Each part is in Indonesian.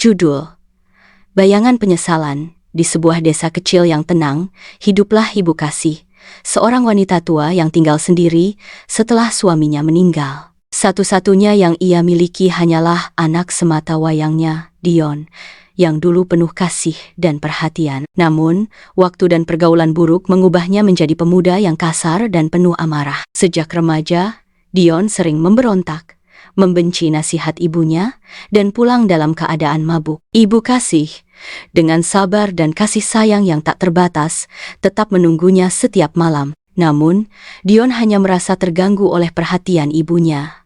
Judul: Bayangan Penyesalan. Di sebuah desa kecil yang tenang, hiduplah Ibu Kasih, seorang wanita tua yang tinggal sendiri setelah suaminya meninggal. Satu-satunya yang ia miliki hanyalah anak semata wayangnya, Dion, yang dulu penuh kasih dan perhatian. Namun, waktu dan pergaulan buruk mengubahnya menjadi pemuda yang kasar dan penuh amarah. Sejak remaja, Dion sering memberontak, membenci nasihat ibunya, dan pulang dalam keadaan mabuk. Ibu Kasih, dengan sabar dan kasih sayang yang tak terbatas, tetap menunggunya setiap malam. Namun, Dion hanya merasa terganggu oleh perhatian ibunya.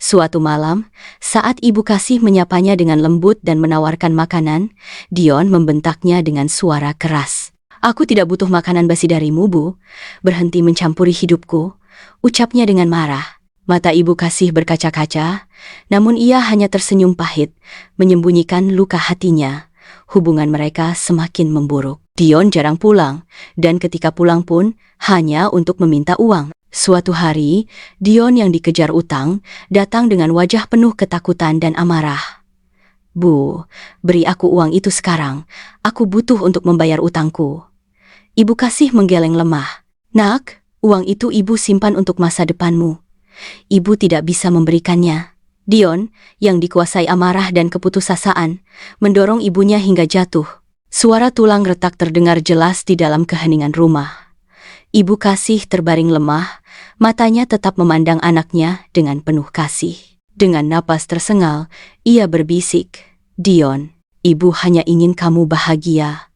Suatu malam, saat Ibu Kasih menyapanya dengan lembut dan menawarkan makanan, Dion membentaknya dengan suara keras. "Aku tidak butuh makanan basi darimu, Bu. Berhenti mencampuri hidupku," ucapnya dengan marah. Mata Ibu Kasih berkaca-kaca, namun ia hanya tersenyum pahit, menyembunyikan luka hatinya. Hubungan mereka semakin memburuk. Dion jarang pulang, dan ketika pulang pun hanya untuk meminta uang. Suatu hari, Dion yang dikejar utang datang dengan wajah penuh ketakutan dan amarah. "Bu, beri aku uang itu sekarang. Aku butuh untuk membayar utangku." Ibu Kasih menggeleng lemah. "Nak, uang itu ibu simpan untuk masa depanmu. Ibu tidak bisa memberikannya." Dion, yang dikuasai amarah dan keputusasaan, mendorong ibunya hingga jatuh. Suara tulang retak terdengar jelas di dalam keheningan rumah. Ibu Kasih terbaring lemah, matanya tetap memandang anaknya dengan penuh kasih. Dengan napas tersengal, ia berbisik, "Dion, ibu hanya ingin kamu bahagia."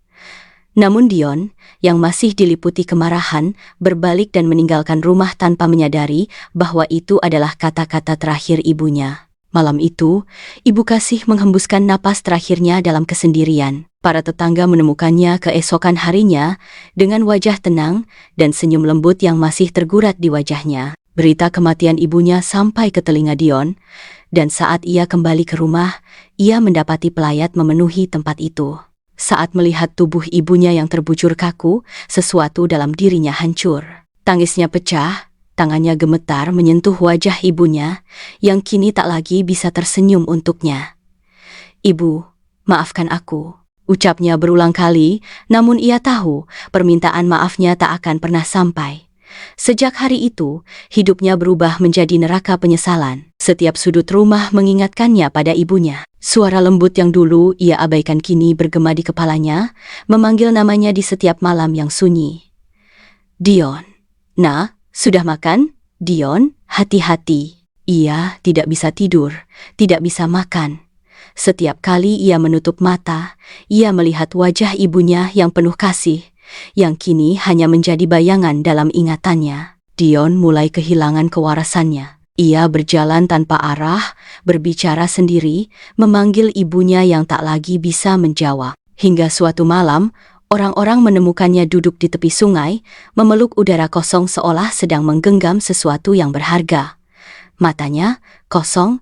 Namun Dion, yang masih diliputi kemarahan, berbalik dan meninggalkan rumah tanpa menyadari bahwa itu adalah kata-kata terakhir ibunya. Malam itu, Ibu Kasih menghembuskan napas terakhirnya dalam kesendirian. Para tetangga menemukannya keesokan harinya dengan wajah tenang dan senyum lembut yang masih tergurat di wajahnya. Berita kematian ibunya sampai ke telinga Dion, dan saat ia kembali ke rumah, ia mendapati pelayat memenuhi tempat itu. Saat melihat tubuh ibunya yang terbujur kaku, sesuatu dalam dirinya hancur. Tangisnya pecah, tangannya gemetar menyentuh wajah ibunya, yang kini tak lagi bisa tersenyum untuknya. "Ibu, maafkan aku," ucapnya berulang kali, namun ia tahu permintaan maafnya tak akan pernah sampai. Sejak hari itu, hidupnya berubah menjadi neraka penyesalan. Setiap sudut rumah mengingatkannya pada ibunya. Suara lembut yang dulu ia abaikan kini bergema di kepalanya, memanggil namanya di setiap malam yang sunyi. "Dion, Nah, sudah makan? Dion, hati-hati." Ia tidak bisa tidur, tidak bisa makan. Setiap kali ia menutup mata, ia melihat wajah ibunya yang penuh kasih, yang kini hanya menjadi bayangan dalam ingatannya. Dion mulai kehilangan kewarasannya. Ia berjalan tanpa arah, berbicara sendiri, memanggil ibunya yang tak lagi bisa menjawab. Hingga suatu malam, orang-orang menemukannya duduk di tepi sungai, memeluk udara kosong seolah sedang menggenggam sesuatu yang berharga. Matanya kosong,